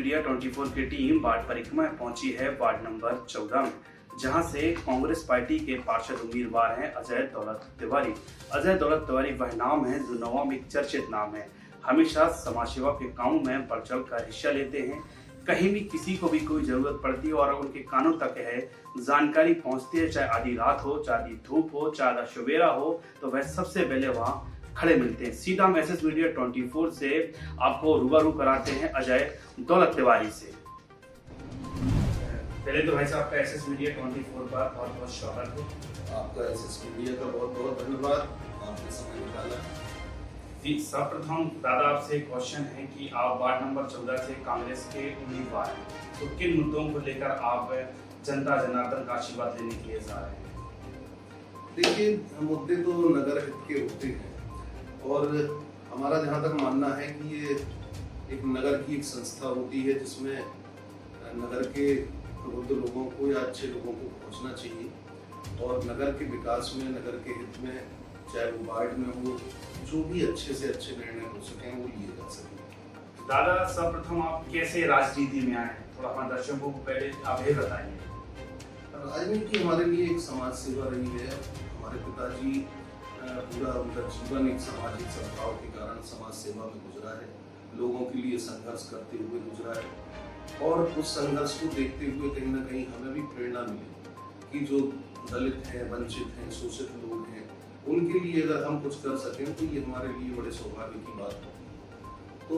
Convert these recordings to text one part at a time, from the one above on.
Media 24 की team ward परिक्रमा में पहुंची है वार्ड नंबर 14 में, जहां से कांग्रेस पार्टी के पार्षद उम्मीदवार हैं अजय दौलत तिवारी। अजय दौलत तिवारी वह नाम है जो नवा में एक चर्चित नाम है। हमेशा समाज सेवा के कामों में बढ़ चढ़ कर हिस्सा लेते हैं। कहीं भी किसी को भी कोई जरूरत पड़ती है और उनके कानों तक है जानकारी पहुंचती है, चाहे आधी रात हो, चाहे आधी धूप हो, चाहे आधा सवेरा हो, तो वह सबसे पहले वहाँ खड़े मिलते हैं। सीधा मैसेज मीडिया 24 से आपको रूबरू कराते हैं अजय दौलत तिवारी से। पहले तो भाई साहब आपका एसएस मीडिया 24 पर बहुत बहुत स्वागत है। आपका एसएस मीडिया का बहुत बहुत धन्यवाद, आपने समय निकाला। जी, सर्वप्रथम दादा आपसे एक क्वेश्चन है कि आप वार्ड नंबर 14 से कांग्रेस के उम्मीदवार हैं, तो किन मुद्दों को लेकर आप जनता जनार्दन का आशीर्वाद लेने के लिए जा रहे हैं? देखिए, मुद्दे तो नगर हित के होते हैं और हमारा जहाँ तक मानना है कि ये एक नगर की एक संस्था होती है जिसमें नगर के वृद्ध लोगों को या अच्छे लोगों को पहुँचना चाहिए और नगर के विकास में, नगर के हित में, चाहे वो वार्ड में हो, जो भी अच्छे से अच्छे निर्णय हो सकें वो लिए जा सकें। दादा, सर्वप्रथम आप कैसे राजनीति में आए? थोड़ा हमारे दर्शकों को पहले आप ये बताइए। राजनीति हमारे लिए एक समाज सेवा रही है। हमारे पिताजी पूरा उनका जीवन एक सामाजिक सद्भाव के कारण समाज सेवा में गुजरा है, लोगों के लिए संघर्ष करते हुए गुजरा है और उस संघर्ष को देखते हुए कहीं ना कहीं हमें भी प्रेरणा मिली कि जो दलित हैं, वंचित हैं, शोषित लोग हैं, उनके लिए अगर हम कुछ कर सकें तो ये हमारे लिए बड़े सौभाग्य की बात है। तो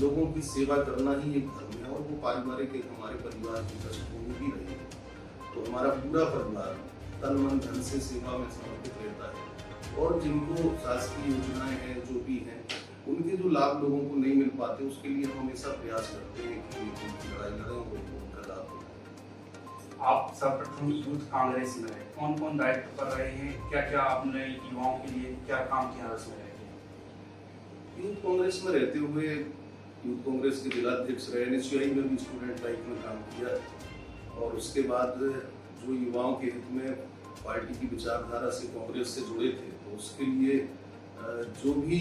लोगों की सेवा करना ही एक धर्म है और वो पारिवारिक एक हमारे परिवार की पृष्ठभूमि भी रही है। तो हमारा पूरा परिवार तन मन धन से सेवा में समर्पित रहता है और जिनको शासकीय योजनाएं हैं, जो भी हैं, उनके जो लाभ लोगों को नहीं मिल पाते उसके लिए हम हमेशा प्रयास करते हैं कि उनकी लड़ाई लड़ें और उनका लाभ मिले। आप सर्वप्रथम यूथ कांग्रेस में रहे, कौन कौन दायित्व पर रहे हैं, क्या क्या आपने युवाओं के लिए क्या काम किया उसमें रहे? यूथ कांग्रेस में रहते हुए यूथ कांग्रेस के जिलाध्यक्ष रहे, एनएसयूआई में भी स्टूडेंट लाइफ में काम किया और उसके बाद जो युवाओं के हित में पार्टी की विचारधारा से कांग्रेस से जुड़े थे तो उसके लिए जो भी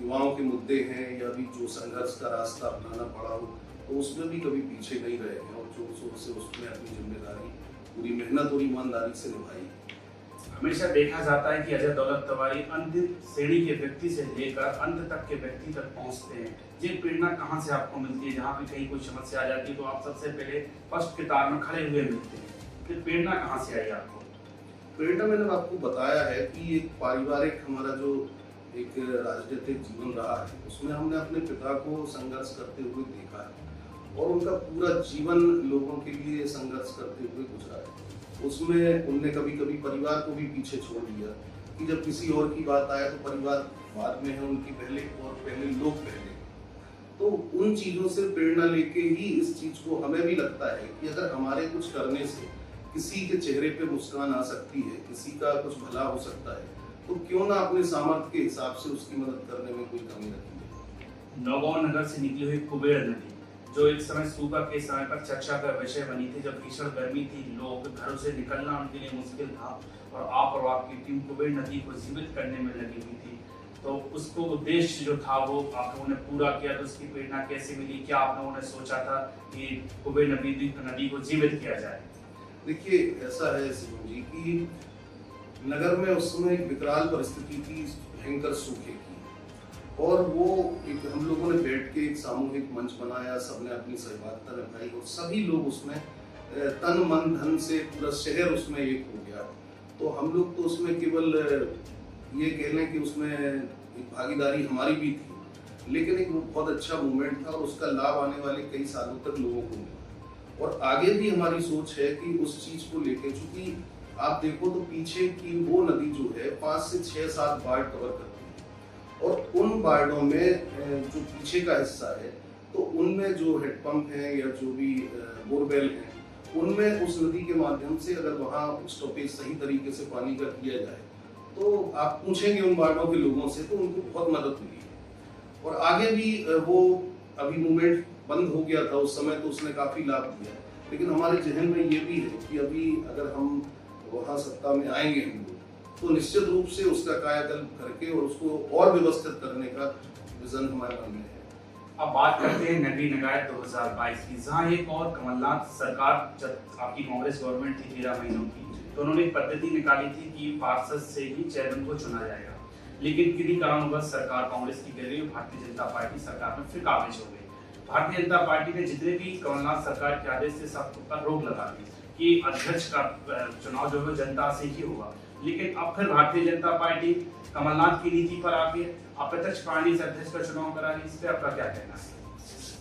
युवाओं के मुद्दे हैं या भी जो संघर्ष का रास्ता अपनाना पड़ा हो तो उसमें भी कभी पीछे नहीं रहे हैं और जोर शोर से उसमें अपनी जिम्मेदारी पूरी मेहनत और ईमानदारी से निभाई। हमेशा देखा जाता है कि अजय दौलत तिवारी अंतिम श्रेणी के व्यक्ति से लेकर अंत तक के व्यक्ति तक पहुंचते हैं। ये प्रेरणा कहाँ से आपको मिलती है? जहाँ पे कहीं कोई समस्या आ जाती है तो आप सबसे पहले फर्स्ट कतार में खड़े हुए मिलते हैं, फिर प्रेरणा कहाँ से आई आपको? प्रेरणा मैंने आपको बताया है कि एक पारिवारिक हमारा जो एक राजनीतिक जीवन रहा है उसमें हमने अपने पिता को संघर्ष करते हुए देखा है और उनका पूरा जीवन लोगों के लिए संघर्ष करते हुए गुजरा है। उसमें उनने कभी कभी परिवार को भी पीछे छोड़ दिया कि जब किसी और की बात आए तो परिवार बाद में है उनकी पहले और पहले लोग पहले। तो उन चीज़ों से प्रेरणा लेके ही इस चीज़ को हमें भी लगता है कि अगर हमारे कुछ करने से किसी के चेहरे पे मुस्कान आ सकती है, किसी का कुछ भला हो सकता है, तो क्यों ना अपने सामर्थ्य के हिसाब से उसकी मदद करने में कोई कमी रखी। नौगांव नगर से निकली हुई कुबेर नदी, जो एक समय सूबा के समय पर चर्चा का विषय बनी थी, जब भीषण गर्मी थी, लोग घरों से निकलना उनके लिए मुश्किल था और आप और आपकी टीम कुबेर नदी को जीवित करने में लगी हुई थी। तो उसको उद्देश्य जो था वो आप लोगों ने पूरा किया, तो उसकी प्रेरणा कैसे मिली? क्या आप लोगों ने सोचा था कि कुबेर नदी को जीवित किया जाए? देखिए, ऐसा है शिवम जी कि नगर में उस समय एक विकराल परिस्थिति थी, भयंकर सूखे की, और वो एक हम लोगों ने बैठ के एक सामूहिक मंच बनाया, सबने अपनी सहभागिता निभाई और सभी लोग उसमें तन मन धन से पूरा शहर उसमें एक हो गया। तो हम लोग तो उसमें केवल ये कह लें कि उसमें एक भागीदारी हमारी भी थी, लेकिन एक बहुत अच्छा मूवमेंट था और उसका लाभ आने वाले कई सालों तक लोगों को मिला और आगे भी हमारी सोच है कि उस चीज को लेकर, चूंकि आप देखो तो पीछे की वो नदी जो है 5 से 6-7 वार्ड कवर करती है और उन वार्डों में जो पीछे का हिस्सा है तो उनमें जो हेडपंप है या जो भी बोरवेल है उनमें उस नदी के माध्यम से अगर वहाँ स्टॉपेज सही तरीके से पानी का किया जाए तो आप पूछेंगे उन वार्डों के लोगों से तो उनको बहुत मदद मिली है और आगे भी वो अभी मूवमेंट बंद हो गया था उस समय तो उसने काफी लाभ दिया, लेकिन हमारे जहन में ये भी है कि अभी अगर हम वहाँ सत्ता में आएंगे हम लोग तो निश्चित रूप से उसका कायाकल्प करके और उसको और व्यवस्थित करने का विजन हमारे मन में है। अब बात करते हैं नगरीय निकाय 2022 की, जहां एक और कमलनाथ सरकार, जब आपकी कांग्रेस गवर्नमेंट थी 13 महीनों की, तो उन्होंने एक पद्धति निकाली थी कि पार्षद से ही चेयरमैन को चुना जाएगा। लेकिन किन्हीं कारणवश सरकार कांग्रेस की गिर गई, भारतीय जनता पार्टी सरकार में फिर काबिज हो गई। भारतीय जनता पार्टी ने जितने भी कमलनाथ सरकार के आदेश से सब पर रोक लगा दी कि अध्यक्ष का चुनाव जो है जनता से ही होगा। लेकिन अब फिर भारतीय जनता पार्टी कमलनाथ की नीति पर आके अप्रत्यक्ष प्रणाली से अध्यक्ष का चुनाव करा रही है। इस पे आपका क्या कहना है?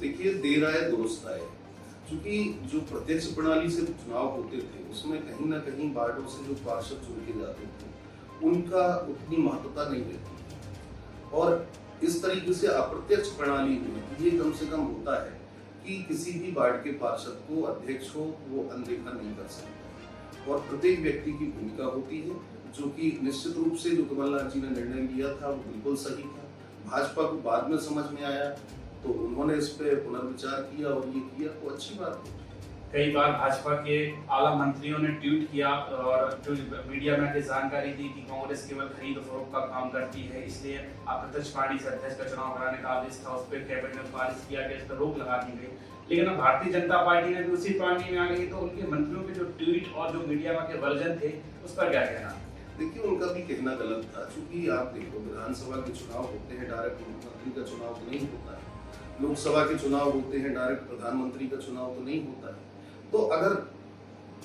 देखिए, देर आए दुरुस्त आए। क्योंकि जो प्रत्यक्ष प्रणाली से चुनाव होते थे उसमें कहीं ना कहीं वार्डों से जो पार्षद चुन के जाते थे उनका उतनी महत्वता नहीं रहती, और इस तरीके से अप्रत्यक्ष प्रणाली में ये कम से कम होता है कि किसी भी वार्ड के पार्षद को अध्यक्ष हो वो अनदेखा नहीं कर सकता, और प्रत्येक व्यक्ति की भूमिका होती है, जो कि निश्चित रूप से जो कमलनाथ जी ने निर्णय लिया था वो बिल्कुल सही था। भाजपा को बाद में समझ में आया तो उन्होंने इस पे पुनर्विचार किया और ये किया, तो अच्छी बात है। कई बार भाजपा के आला मंत्रियों ने ट्वीट किया और जो मीडिया में आके जानकारी दी कि कांग्रेस केवल खरीद फरोख्त का काम करती है, इसलिए अप्रत्यक्ष प्रणाली से अध्यक्ष का चुनाव कराने का आदेश था, उस पर कैबिनेट में पारित किया गया, इस पर रोक लगा दी गई। लेकिन अब भारतीय जनता पार्टी ने भी उसी प्रणाली में आ गई, तो उनके मंत्रियों के जो ट्वीट और जो मीडिया में के वर्जन थे उस पर क्या कहना? देखिए, उनका भी कहना गलत था, क्योंकि आप देखो विधानसभा के चुनाव होते हैं, डायरेक्ट मुख्यमंत्री का चुनाव तो नहीं होता है। लोकसभा के चुनाव होते हैं, डायरेक्ट प्रधानमंत्री का चुनाव तो नहीं होता है। तो अगर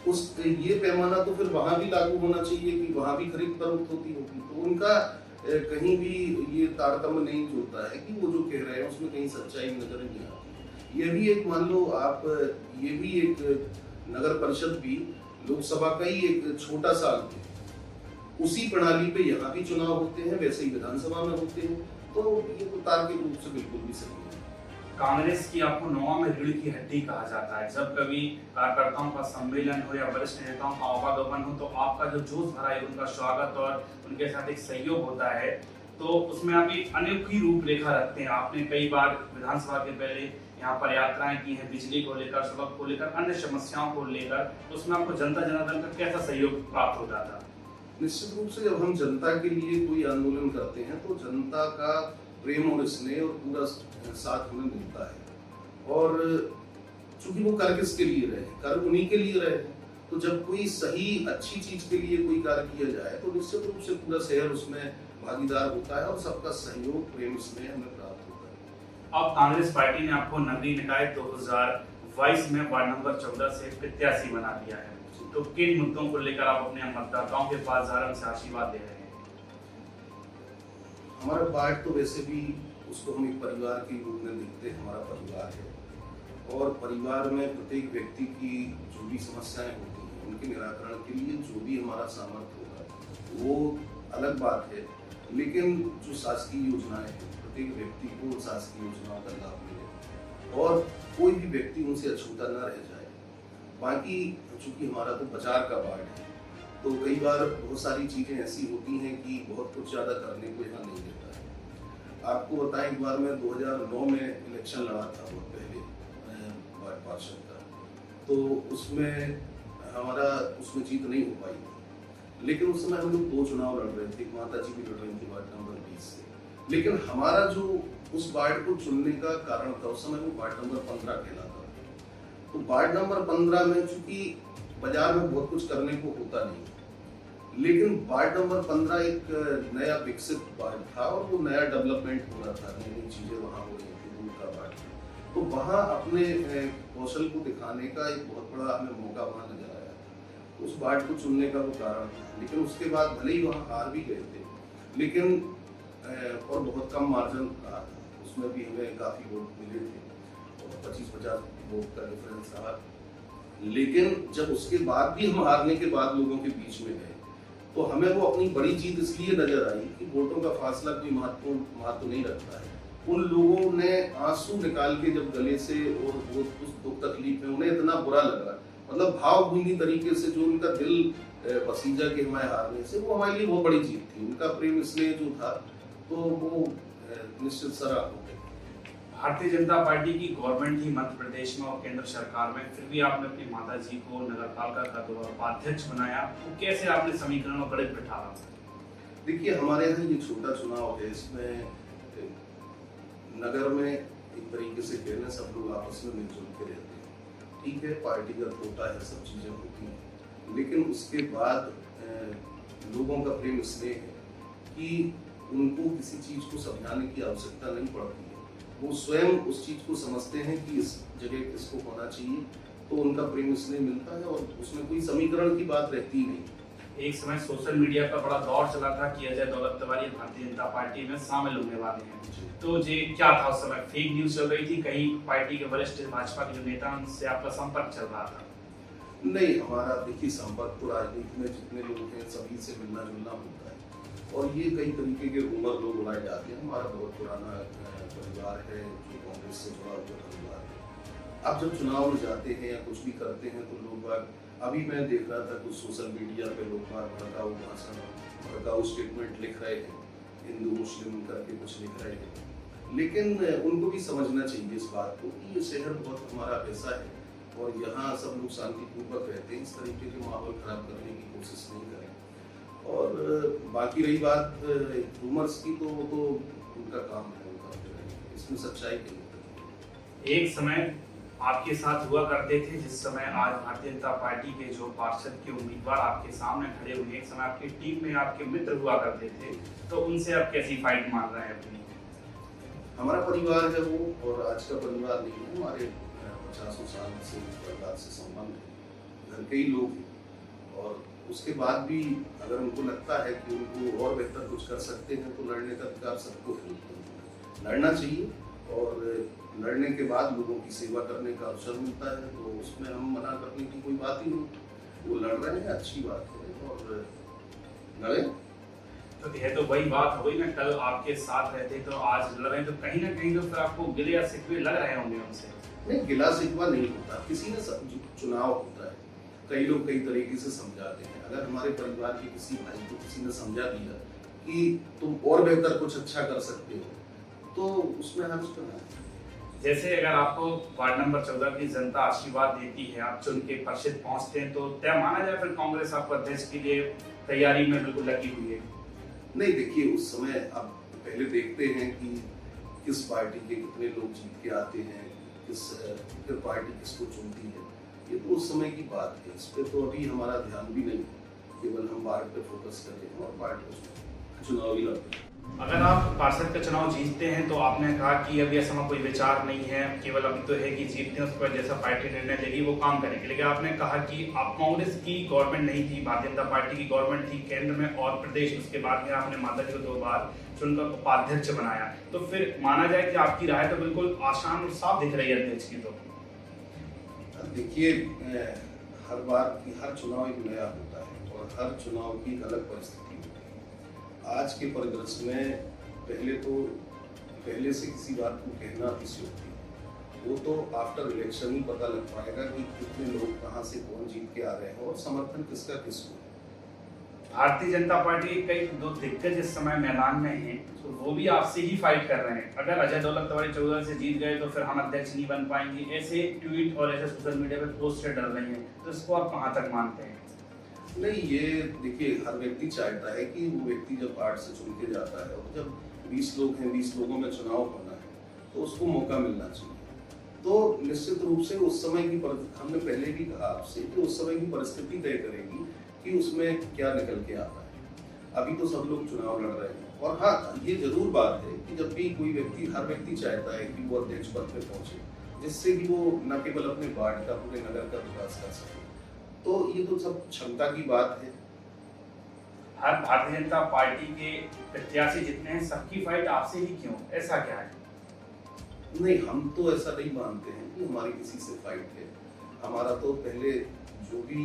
उस ये पैमाना तो फिर वहां भी लागू होना चाहिए कि वहां भी खरीद फरोख्त होती होगी। तो उनका कहीं भी ये तारतम्य नहीं जोड़ता है कि वो जो कह रहे हैं उसमें कहीं सच्चाई नजर नहीं आती। ये भी एक, मान लो आप, ये भी एक नगर परिषद भी लोकसभा का ही एक छोटा सा अंग है, उसी प्रणाली पे यहाँ भी चुनाव होते हैं, वैसे ही विधानसभा में होते हैं। तो ये तो तार्किक रूप से बिल्कुल भी सही है। कांग्रेस की आपको नौवां में रीढ़ की हड्डी कहा जाता है। जब कभी कार्यकर्ताओं का सम्मेलन हो या वरिष्ठ नेताओं का आवागमन हो तो आपका जो जोश भरा है उनका स्वागत और उनके साथ एक सहयोग होता है, तो उसमें आप एक अनोखी रूपरेखा रखते हैं। आपने कई बार विधानसभा के पहले यहाँ पर यात्राएं की हैं, बिजली को लेकर, सड़क को लेकर, अन्य समस्याओं को लेकर, तो उसमें आपको जनता जनार्दन का कैसा सहयोग प्राप्त होता था? निश्चित रूप से जब हम जनता के लिए कोई आंदोलन करते हैं तो जनता का प्रेम और स्नेह और पूरा साथ हमें मिलता है। और चूंकि वो कर किसके लिए रहे, कर उन्हीं के लिए रहे, तो जब कोई सही अच्छी चीज के लिए कोई कार्य किया जाए तो निश्चित रूप से पूरा शहर उसमें भागीदार होता है और सबका सहयोग, प्रेम, स्नेह हमें प्राप्त होता है। अब कांग्रेस पार्टी ने आपको नगरीय निकाय 2022 में वार्ड नंबर 14 से प्रत्याशी बना दिया है, तो किन मुद्दों को लेकर आप अपने मतदाताओं के पास जा रहे हैं, उनसे आशीर्वाद दे रहे हैं? हमारा वार्ड तो वैसे भी उसको हम एक परिवार के रूप में देखते हैं, हमारा परिवार है, और परिवार में प्रत्येक व्यक्ति की जो भी समस्याएं होती हैं उनके निराकरण के लिए जो भी हमारा सामर्थ्य होगा वो अलग बात है। लेकिन जो शासकीय योजनाएं हैं, प्रत्येक व्यक्ति को शासकीय योजनाओं का लाभ मिले और कोई भी व्यक्ति उनसे अछूता न रह जाए। बाकी चूंकि हमारा तो बाजार का वार्ड है, तो कई बार बहुत सारी चीजें ऐसी होती हैं कि बहुत कुछ ज्यादा करने को यहाँ नहीं देता है। आपको बताएं, एक बार मैं 2009 में इलेक्शन लड़ा था, बहुत पहले वार्ड पार्षद का, तो उसमें हमारा उसमें जीत नहीं हो पाई थी। लेकिन उस समय हम लोग 2 चुनाव लड़ रहे थे, माता जी भी लड़ रही थी वार्ड नंबर 20 से। लेकिन हमारा जो उस वार्ड को चुनने का कारण था, उस समय वो वार्ड नंबर 15 कहलाता था। तो वार्ड नंबर 15 में चूंकि बाजार में बहुत कुछ करने को होता नहीं, लेकिन वार्ड नंबर 15 एक नया विकसित वार्ड था और वो नया डेवलपमेंट हो रहा था, नई नई चीजें वहाँ हो रही थी, दूर का वार्ड। तो वहाँ अपने कौशल को दिखाने का एक बहुत बड़ा हमें मौका वहाँ नजर आया था, उस वार्ड को चुनने का वो कारण था। लेकिन उसके बाद भले ही वहाँ हार भी गए थे, लेकिन और बहुत कम मार्जिन रहा था, उसमें भी हमें काफी वोट मिले थे और 25-50 वोट का डिफरेंस रहा। लेकिन जब उसके बाद भी हम हारने के बाद लोगों के बीच में गए तो हमें वो अपनी बड़ी जीत इसलिए नजर आई कि वोटों का फासला कोई महत्व नहीं रखता है। उन लोगों ने आंसू निकाल के जब गले से, और वो उस दुख तकलीफ में उन्हें इतना बुरा लगा, मतलब भावभीनी तरीके से जो उनका दिल पसीजा के हमारे हारने से, वो हमारे लिए बहुत बड़ी जीत थी। उनका प्रेम स्नेह जो था तो वो निश्चित सराहनीय हो गया। भारतीय जनता पार्टी की गवर्नमेंट ही मध्य प्रदेश में और केंद्र सरकार में, फिर भी आपने अपनी माता जी को नगरपालिका का उपाध्यक्ष बनाया, तो कैसे आपने समीकरणों पर बिठाया? देखिए, हमारे यहाँ ये छोटा चुनाव है, इसमें नगर में एक तरीके से कहना सब लोग आपस में मिलजुल के रहते हैं। ठीक है, पार्टीगत होता है, सब चीज़ें होती हैं, लेकिन उसके बाद लोगों का प्रेम स्नेह है कि उनको किसी चीज़ को समझाने की आवश्यकता नहीं पड़ती है। वो स्वयं उस चीज़ को समझते हैं कि इस जगह किसको होना चाहिए, तो उनका प्रेम स्नेह मिलता है और उसमें कोई समीकरण की बात रहती ही नहीं। एक समय सोशल मीडिया पर बड़ा दौर चला था कि अजय दौलत तिवारी भारतीय जनता पार्टी में शामिल होने वाले हैं, तो ये क्या था उस समय? फेक न्यूज चल रही थी, कहीं पार्टी के वरिष्ठ भाजपा के जो नेता हैं उनसे आपका संपर्क चल रहा था? नहीं, हमारा देखिए संपर्क तो राजनीति में जितने लोग हैं सभी से मिलना जुलना होता है और ये कई तरीके के रूमर लोग उड़ाए जाते हैं। हमारा बहुत पुराना परिवार है जो कांग्रेस से जुड़ा हुआ परिवार है। अब जब चुनाव में जाते हैं या कुछ भी करते हैं तो लोग अभी मैं देख रहा था कुछ सोशल मीडिया पे लोग भड़काऊ भाषण, भड़काऊ स्टेटमेंट लिख रहे हैं, हिंदू मुस्लिम करके कुछ लिख रहे हैं, लेकिन उनको भी समझना चाहिए इस बात को कि ये शहर बहुत हमारा ऐसा है और यहाँ सब लोग शांतिपूर्वक रहते हैं। इस तरीके के माहौल खराब करने की कोशिश नहीं करें। और बाकी रही बात रूमर्स की, तो वो तो उनका काम है, इसमें सच्चाई नहीं। एक समय आपके साथ हुआ करते थे जिस समय आज भारतीय जनता पार्टी के जो पार्षद के उम्मीदवार आपके सामने खड़े हुए, एक समय आपकी टीम में आपके मित्र हुआ करते थे, तो उनसे आप कैसी फाइट मान रहे हैं अपनी? हमारा परिवार है वो, और आज का परिवार नहीं है, हमारे 50 साल से परिवार से संबंध है, घर के ही लोग हैं। और उसके बाद भी अगर उनको लगता है कि उनको और बेहतर कुछ कर सकते हैं तो लड़ने का अधिकार सबको है, लड़ना चाहिए। और लड़ने के बाद लोगों की सेवा करने का अवसर मिलता है, तो उसमें हम मना करने की कोई बात ही नहीं। वो लड़ रहे हैं, अच्छी बात है, और लड़े। तो यह तो वही बात हो गई ना, कल आपके साथ रहते तो आज लड़ रहे हैं, तो कहीं ना कहीं तो फिर आपको गिले या शिकवे लग रहे होंगे उनसे? नहीं, गिला शिकवा नहीं होता, किसी ने चुनाव होता है, कई लोग कई तरीके से समझाते हैं। अगर हमारे परिवार के किसी भाई को किसी ने समझा दिया कि तुम और बेहतर कुछ अच्छा कर सकते हो, तो उसमें हर्ष करना है। जैसे अगर आपको वार्ड नंबर 14 की जनता आशीर्वाद देती है, आप चुन के परिषद पहुंचते हैं, तो तय माना जाए फिर कांग्रेस आपको अध्यक्ष के लिए तैयारी में बिल्कुल लगी हुई है? नहीं, देखिए उस समय अब पहले देखते हैं कि किस पार्टी के कितने लोग जीत के आते हैं, फिर पार्टी किसको चुनती है, ये तो उस समय की बात है। इस पर तो अभी हमारा ध्यान भी नहीं है, केवल हम वार्ड पे फोकस कर रहे हैं और वार्ड को चुनाव ही लड़ते हैं। अगर आप पार्षद का चुनाव जीतते हैं तो आपने कहा कि अभी ऐसा कोई विचार नहीं है, केवल अभी तो है कि जीतते हैं, उस पर जैसा पार्टी निर्णय लेगी वो काम करेंगे, लेकिन आपने कहा कि आप कांग्रेस की गवर्नमेंट नहीं थी, भारतीय जनता पार्टी की गवर्नमेंट थी केंद्र में और प्रदेश, उसके बाद में आपने माता जी को 2 बार चुनकर उपाध्यक्ष बनाया, तो फिर माना जाए कि आपकी राय तो बिल्कुल आसान और साफ दिख रही है अध्यक्ष की। तो देखिए, हर बार की हर चुनाव एक नया होता है और हर चुनाव की एक अलग परिस्थिति होती है। आज के परिदृश्य में पहले से किसी बात को कहना अतिशयोक्ति है, वो तो आफ्टर इलेक्शन ही पता लग पाएगा कि कितने लोग कहाँ से कौन जीत के आ रहे हैं और समर्थन किसका किसको। भारतीय जनता पार्टी के कई 2 दिग्गज इस समय मैदान में हैं, तो वो भी आपसे ही फाइट कर रहे हैं। अगर अजय दौलत तिवारी 14 से जीत गए तो फिर हम अध्यक्ष नहीं बन पाएंगे, ऐसे ट्वीट और ऐसे सोशल मीडिया पे पोस्ट डल रही हैं, तो इसको आप कहाँ तक मानते हैं? नहीं, ये देखिए हर व्यक्ति चाहता है कि वो व्यक्ति जब पार्ट से चुन के जाता है और जब 20 लोग हैं, 20 लोगों में चुनाव होना है तो उसको मौका मिलना चाहिए। तो निश्चित रूप से उस समय की हमने पहले भी कहा आपसे कि उस समय की परिस्थिति तय करेगी कि उसमें क्या निकल के आता है। अभी तो सब लोग चुनाव लड़ रहे हैं। और हाँ, ये जरूर बात है कि जब भी कोई व्यक्ति, हर व्यक्ति चाहता है कि वो अध्यक्ष पद पे पहुंचे, जिससे कि वो न केवल अपने वार्ड का, पूरे नगर का विकास कर सके, तो ये तो सब क्षमता की बात है। हर भारतीय जनता पार्टी के प्रत्याशी जितने हैं सबकी फाइट आपसे ही क्यों, ऐसा क्या है? नहीं, हम तो ऐसा नहीं मानते हैं कि हमारी किसी से फाइट है। हमारा तो पहले जो भी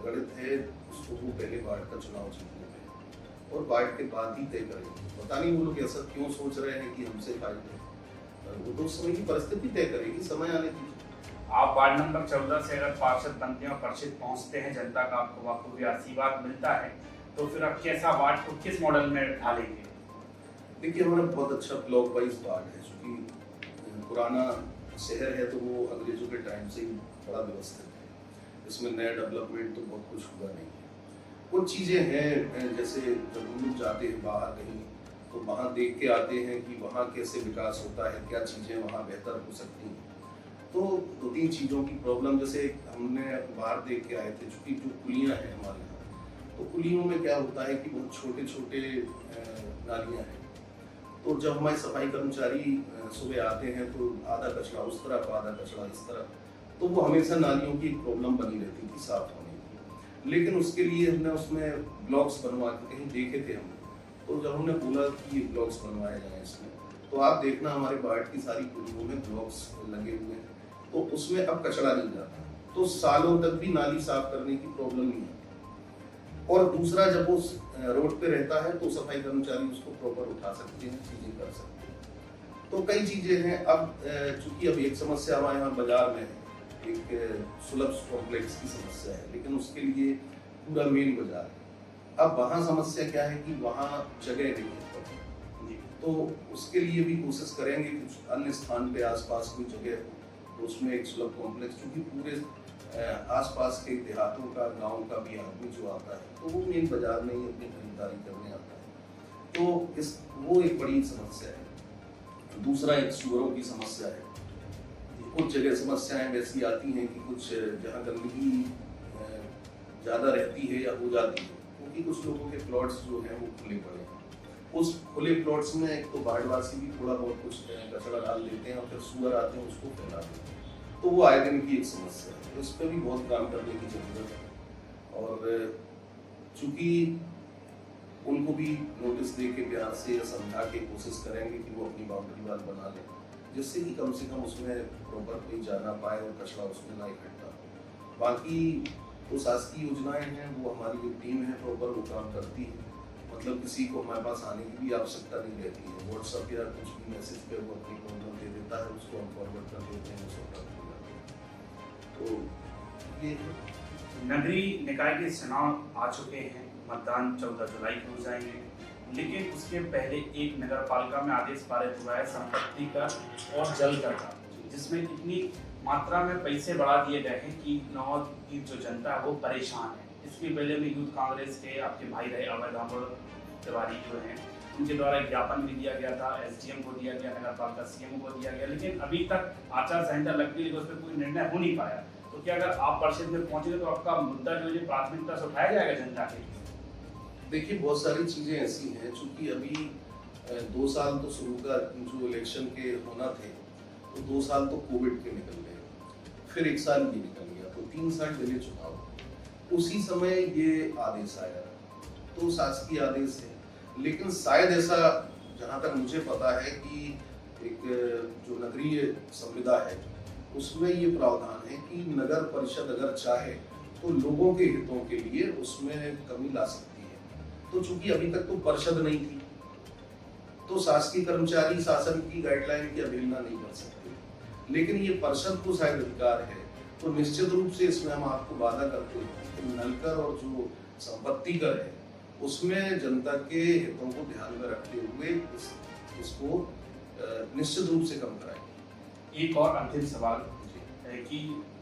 गणित है उसको वो पहले वार्ड का चुनाव जीतने में और वार्ड के बाद ही तय करेंगे। पता नहीं वो लोग ऐसा क्यों सोच रहे हैं कि हमसे फाइट है, वो तो समय की परिस्थिति तय करेगी, समय आने की। आप वार्ड नंबर 14 से अगर पार्षद बनते हैं और परिषद पहुंचते हैं, जनता का आपको बखूबी आशीर्वाद मिलता है, तो फिर आप कैसा वार्ड को किस मॉडल में ढालेंगे? देखिए, हमारा बहुत अच्छा ब्लॉक वाइज वार्ड है, क्योंकि पुराना शहर है तो वो अंग्रेजों के टाइम से ही बड़ा व्यवस्थित है। इसमें नया डेवलपमेंट तो बहुत कुछ हुआ नहीं है। कुछ चीज़ें हैं, जैसे जब हम लोग जाते हैं बाहर कहीं तो वहाँ देख के आते हैं कि वहाँ कैसे विकास होता है, क्या चीज़ें वहाँ बेहतर हो सकती हैं। तो 2-3 चीज़ों की प्रॉब्लम, जैसे हमने बाहर देख के आए थे, चूँकि जो कुलियाँ हैं हमारे यहाँ, तो कुलियों में क्या होता है कि बहुत छोटे-छोटे नालियाँ हैं। तो जब हमारे सफाई कर्मचारी सुबह आते हैं तो आधा कचरा उस तरफ, आधा कचरा इस तरफ, तो वो हमेशा नालियों की प्रॉब्लम बनी रहती थी साफ होने की। लेकिन उसके लिए हमने उसमें ब्लॉक्स बनवा के कहीं देखे थे हमने, तो जब हमने बोला कि ये ब्लॉक्स बनवाए जाएँ इसमें, तो आप देखना हमारे बाढ़ की सारी कुलियों में ब्लॉक्स लगे हुए हैं, तो उसमें अब कचरा नहीं जाता, तो सालों तक भी नाली साफ करने की प्रॉब्लम नहीं है। और दूसरा, जब वो रोड पे रहता है तो सफाई कर्मचारी उसको प्रॉपर उठा सकते हैं, चीजें कर सकते हैं। तो कई चीजें हैं। अब चूंकि अब एक समस्या हमारे यहाँ बाजार में है, एक सुलभ कॉम्प्लेक्स की समस्या है, लेकिन उसके लिए पूरा मेन बाजार है। अब वहाँ समस्या क्या है कि वहाँ जगह नहीं है, तो उसके लिए भी कोशिश करेंगे कि अन्य स्थान पे आसपास कोई जगह हो, तो उसमें एक सुलभ कॉम्प्लेक्स, क्योंकि पूरे आसपास के देहातों का, गांव का भी आदमी जो आता है तो वो मेन बाजार में ही अपनी खरीदारी करने आता है, तो वो एक बड़ी समस्या है। दूसरा, एक सुअरों की समस्या है। कुछ जगह समस्याएं वैसी आती हैं कि कुछ जहाँ गंदगी ज़्यादा रहती है या हो जाती है, क्योंकि कुछ लोगों के प्लॉट्स जो हैं वो खुले पड़े हैं। उस खुले प्लॉट्स में एक तो बाढ़वासी भी थोड़ा बहुत कुछ कचरा डाल देते हैं और फिर सुअर आते हैं उसको फैला देते हैं, तो वो आए दिन की एक समस्या है। तो इस पर भी बहुत काम करने की जरूरत है, और चूंकि उनको भी नोटिस दे के प्यार से या समझा के कोशिश करेंगे कि वो अपनी बाउंड्री वाल बना लें, जिससे कि कम से कम उसमें प्रॉपर कोई जा ना पाए और कचरा उसमें ना इकट्ठा हो। बाकी तो शासकीय योजनाएं हैं, वो हमारी जो टीम है प्रॉपर वो काम करती है, मतलब किसी को हमारे पास आने की भी आवश्यकता नहीं रहती है। व्हाट्सएप या कुछ भी मैसेज पे वो अपनी प्रॉब्लम दे देता है, उसको हम फॉरवर्ड कर देते हैं, उसको कर देते हैं। तो ये नगरीय निकाय के चुनाव आ चुके हैं, मतदान 14 जुलाई को हो जाएंगे, लेकिन उसके पहले एक नगर पालिका में आदेश पारित हुआ है संपत्ति कर और जल कर का, जिसमें इतनी मात्रा में पैसे बढ़ा दिए गए हैं कि गाँव की जो जनता है वो परेशान है। इसके पहले में यूथ कांग्रेस के आपके भाई रहे अभय तिवारी जो हैं, उनके द्वारा एक ज्ञापन भी दिया गया था, एसडीएम को दिया गया, नगर पालिका सीएम को दिया गया, लेकिन अभी तक आचार संहिता लग गई, लेकिन उस पर कोई निर्णय हो नहीं पाया। तो क्या अगर आप परिषद में पहुंचे तो आपका मुद्दा जो है प्राथमिकता से उठाया जाएगा जनता के? देखिए, बहुत सारी चीजें ऐसी हैं, चूंकि अभी 2 साल तो शुरू का जो इलेक्शन के होना थे, तो 2 साल तो कोविड के निकल गए, फिर 1 साल ये निकल गया, तो 3 साल डिले चुनाव। उसी समय ये आदेश आया, तो शासकीय आदेश है। लेकिन शायद ऐसा, जहाँ तक मुझे पता है, कि एक जो नगरीय संविदा है उसमें ये प्रावधान है कि नगर परिषद अगर चाहे तो लोगों के हितों के लिए उसमें कमी ला सकती है। तो चूंकि अभी तक तो परिषद नहीं थी, तो शासकीय कर्मचारी शासन की गाइडलाइन की अवहेलना नहीं कर सकते, लेकिन ये परिषद को शायद अधिकार है, तो निश्चित रूप से इसमें हम आपको वादा करते हैं कि नलकर और जो संपत्ति कर है उसमें जनता के हितों को ध्यान में रखते हुए इसको निश्चित रूप से कम कराएंगे। एक और अंतिम सवाल है कि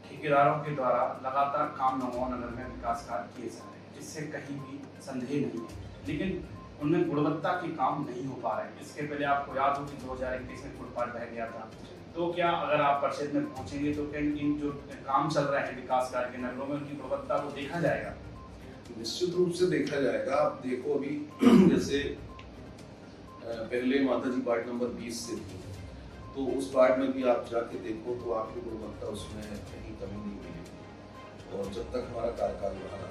ठेकेदारों के द्वारा लगातार काम नौगांव नगर में विकास कार्य किए जा रहे हैं, जिससे कहीं भी संदेह नहीं है, लेकिन उनमें गुणवत्ता के काम नहीं हो पा रहे हैं। इसके पहले आपको याद हो कि 2021 में फुटपाथ बह गया था, तो क्या अगर आप परिषद में पहुंचेंगे तो क्या इन जो काम चल रहे हैं विकास कार्य के नगरों में उनकी गुणवत्ता को देखा जाएगा? निश्चित रूप से देखा जाएगा। आप देखो, अभी जैसे पहले माता जी वार्ड नंबर 20 से थी, तो उस वार्ड में भी आप जाके देखो तो आपको गुणवत्ता उसमें कहीं कमी नहीं मिलेगी, और जब तक हमारा कार्यकाल रहा।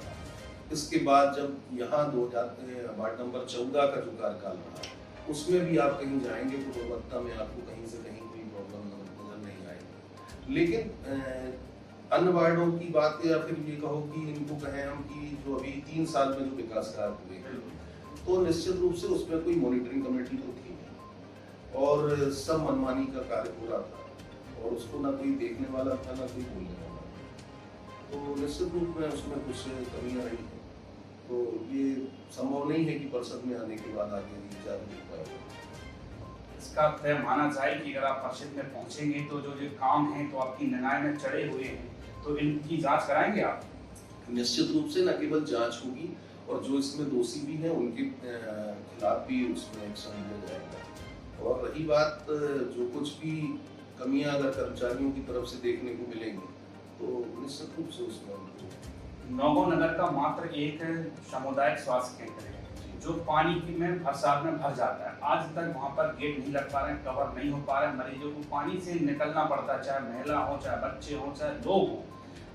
इसके बाद जब यहाँ 2000 वार्ड नंबर 14 का जो कार्यकाल रहा, उसमें भी आप कहीं जाएंगे तो गुणवत्ता में आपको कहीं से कहीं कोई प्रॉब्लम नजर नहीं आएगी। लेकिन अन्य वार्डों की बात, या फिर ये कहो कि इनको कहें हम कि जो अभी 3 साल में जो विकास कार्य हुए हैं, तो निश्चित रूप से उसमें कोई मॉनिटरिंग कमेटी तो थी और सब मनमानी का कार्य हो रहा था, और उसको ना कोई देखने वाला था ना कोई बोलने वाला, तो निश्चित रूप में उसमें कुछ कमियां रही हैं। तो ये संभव नहीं है कि परिषद में आने के बाद आगे विचार नहीं हो पाएगा। इसका तय माना जाए कि अगर आप परिषद में पहुंचेंगे तो जो जो काम है तो आपकी निगाह में चढ़े हुए हैं, तो इनकी जांच कराएंगे आप? निश्चित रूप से न केवल जांच होगी, और जो इसमें दोषी भी हैं उनके खिलाफ भी उसमें एक्शन लिया जाएगा। और रही बात जो कुछ भी कमियां अगर कर्मचारियों की तरफ से देखने को मिलेंगी तो निश्चित रूप से उसमें नौगांव नगर का मात्र एक सामुदायिक स्वास्थ्य केंद्र है जो पानी की में बरसात में भर जाता है। आज तक वहां पर गेट नहीं लग पा रहे हैं, कवर नहीं हो पा रहे हैं, मरीजों को पानी से निकलना पड़ता है, चाहे महिला हो, चाहे बच्चे हो, चाहे लोग हो,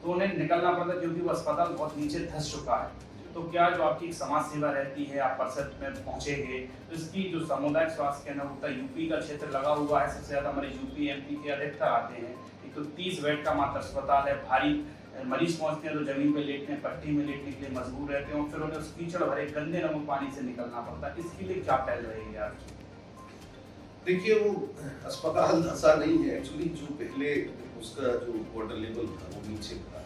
तो उन्हें निकलना पड़ता है क्योंकि वो अस्पताल बहुत नीचे धंस चुका है। तो क्या जो आपकी समाज सेवा रहती है, आप परिषद में पहुंचेंगे तो इसकी जो सामुदायिक स्वास्थ्य केंद्र होता है, यूपी का क्षेत्र लगा हुआ है, सबसे ज्यादा मरीज यूपी एमपी के अधिकतर आते हैं। एक तो 30 बेड का मात्र अस्पताल है, भारी मरीज पहुंचते हैं तो जमीन पे लेटते हैं, पट्टी में लेटने के लिए मजबूर रहते हैं और फिर उन्हें उस कीचड़ भरे गंदे नमक पानी से निकलना पड़ता है। इसके लिए क्या पहल रहेगी आपकी? देखिए, वो अस्पताल ऐसा नहीं है एक्चुअली। जो पहले उसका जो वाटर लेवल था वो नीचे था,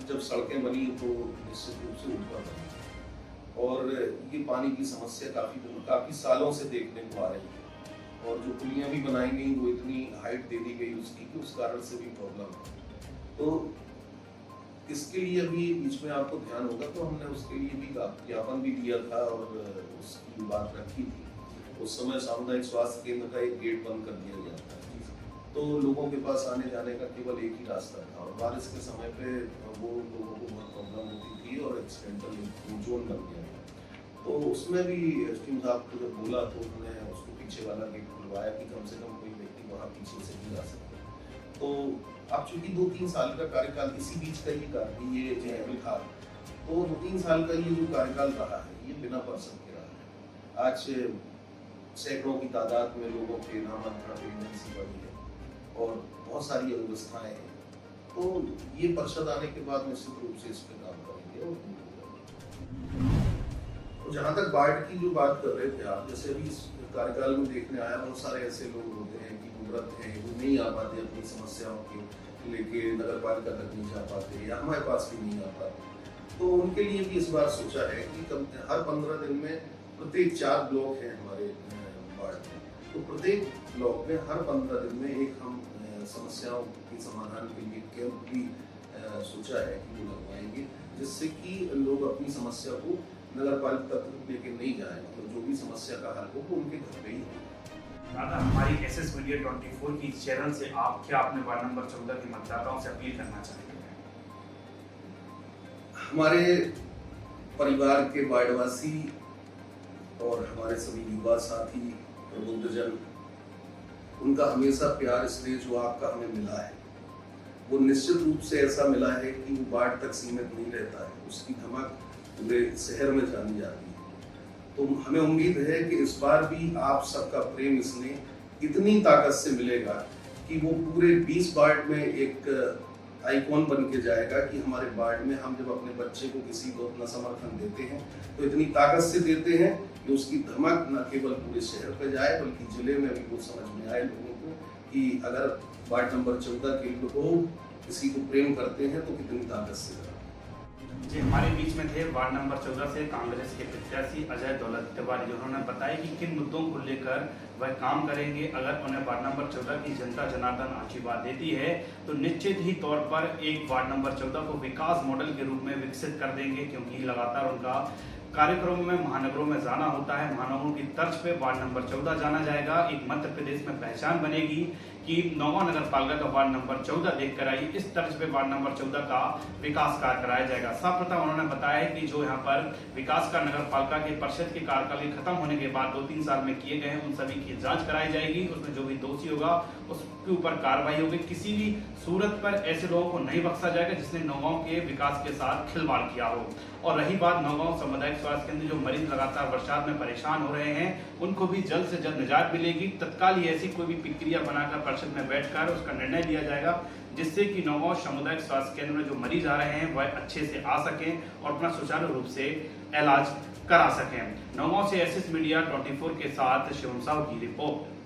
जब सड़कें बनी तो निश्चित रूप से ऊपर बनी और ये पानी की समस्या काफी सालों से देखने को आ रही है। और जो पुलियां भी बनाई गई वो इतनी हाइट दे दी गई उसकी कि उस कारण से भी प्रॉब्लम है। तो इसके लिए अभी बीच में आपको ध्यान होगा तो हमने उसके लिए भी ज्ञापन भी दिया था और उसकी बात रखी थी। उस समय सामुदायिक स्वास्थ्य केंद्र का एक गेट बंद कर दिया गया था तो लोगों के पास आने जाने का केवल एक ही रास्ता था और बारिश के समय पे वो लोगों को बहुत प्रॉब्लम होती थी और एक्सीडेंटल जोन बन गया था। तो उसमें भी एसडीएम साहब को जब बोला तो उन्होंने उसको पीछे वाला गेट खुलवाया कि कम से कम कोई व्यक्ति वहाँ पीछे से नहीं जा सके। तो अब चूंकि 2-3 साल का कार्यकाल इसी बीच का ये था तो 2-3 साल का ये जो कार्यकाल रहा है ये बिना परिषद के रहा है। आज सैकड़ों की तादाद में लोगों के नामांतरण प्रेगनेंसी बढ़ी है और बहुत सारी अव्यवस्थाएं हैं। तो ये परिषद आने के बाद निश्चित रूप से इस पर काम करेंगे। और जहाँ तक बाढ़ की जो बात कर रहे थे आप, जैसे अभी इस कार्यकाल में देखने आया बहुत सारे ऐसे लोग होते हैं कि व्रत हैं, वो नहीं आ पाते अपनी समस्याओं के लेके नगर पालिका तक नहीं जा पाते या हमारे पास भी नहीं आ पाते। तो उनके लिए भी इस बार सोचा है कि हर 15 दिन में प्रत्येक 4 ब्लॉक हैं हमारे वार्ड में, तो प्रत्येक ब्लॉक में हर 15 दिन में एक हम समस्याओं के समाधान के लिए कैंप भी सोचा है कि वो लगवाएंगे, जिससे कि लोग अपनी समस्या को नगर पालिका तक लेके नहीं जाए, मतलब जो भी समस्या का हल हो वो उनके घर पे ही हो। दादा, हमारी एसएस मीडिया 24 की चैनल से आप क्या अपने वार्ड नंबर 14 के मतदाताओं से अपील करना चाहेंगे? हमारे परिवार के वार्डवासी और हमारे सभी युवा साथी प्रबुद्धजन, उनका हमेशा प्यार इसलिए जो आपका हमें मिला है वो निश्चित रूप से ऐसा मिला है कि वो वार्ड तक सीमित नहीं रहता है, उसकी धमक पूरे शहर में जानी जाती है। तो हमें उम्मीद है कि इस बार भी आप सबका प्रेम इसमें इतनी ताकत से मिलेगा कि वो पूरे 20 वार्ड में एक आइकॉन बन के जाएगा कि हमारे वार्ड में हम जब अपने बच्चे को किसी को अपना समर्थन देते हैं तो इतनी ताकत से देते हैं कि उसकी धमक न केवल पूरे शहर पे जाए बल्कि जिले में भी वो समझ में आए लोगों को कि अगर वार्ड नंबर 14 के लोग किसी को प्रेम करते हैं तो कितनी ताकत से। जी, हमारे बीच में थे वार्ड नंबर 14 से कांग्रेस के प्रत्याशी अजय दौलत तिवारी, जिन्होंने बताया कि किन मुद्दों को लेकर वह काम करेंगे। अगर उन्हें वार्ड नंबर 14 की जनता जनार्दन आशीर्वाद देती है तो निश्चित ही तौर पर एक वार्ड नंबर 14 को विकास मॉडल के रूप में विकसित कर देंगे, क्योंकि लगातार उनका कार्यक्रमों में महानगरों में जाना होता है। महानगरों की तर्ज पे वार्ड नंबर 14 जाना जाएगा। एक मध्य प्रदेश में पहचान बनेगी कि नौगांव नगर पालिका का वार्ड नंबर 14 देखकर आई, इस तर्ज पे वार्ड नंबर 14 का विकास कार्य कराया जाएगा। सर्वप्रथम उन्होंने बताया कि जो यहाँ पर विकास का नगर पालिका के परिषद के कार्यकाल खत्म होने के बाद 2-3 साल में किए गए हैं उन सभी की जांच कराई जाएगी। उसमें जो भी दोषी होगा उसके ऊपर कार्रवाई होगी। किसी भी सूरत पर ऐसे लोगों को नहीं बख्शा जाएगा जिसने नौगांव के विकास के साथ खिलवाड़ किया हो। और रही बात नौगांव सामुदायिक स्वास्थ्य केंद्र, जो मरीज लगातार बरसात में परेशान हो रहे हैं उनको भी जल्द से जल्द निजात मिलेगी। तत्काल ही ऐसी कोई भी प्रक्रिया बनाकर परिषद में बैठकर उसका निर्णय लिया जाएगा, जिससे कि नौगांव सामुदायिक स्वास्थ्य केंद्र में जो मरीज आ रहे हैं वह अच्छे से आ सकें और अपना सुचारू रूप से इलाज करा सकें। नौगांव से एसएस मीडिया 24 के साथ शिवम साहू की रिपोर्ट।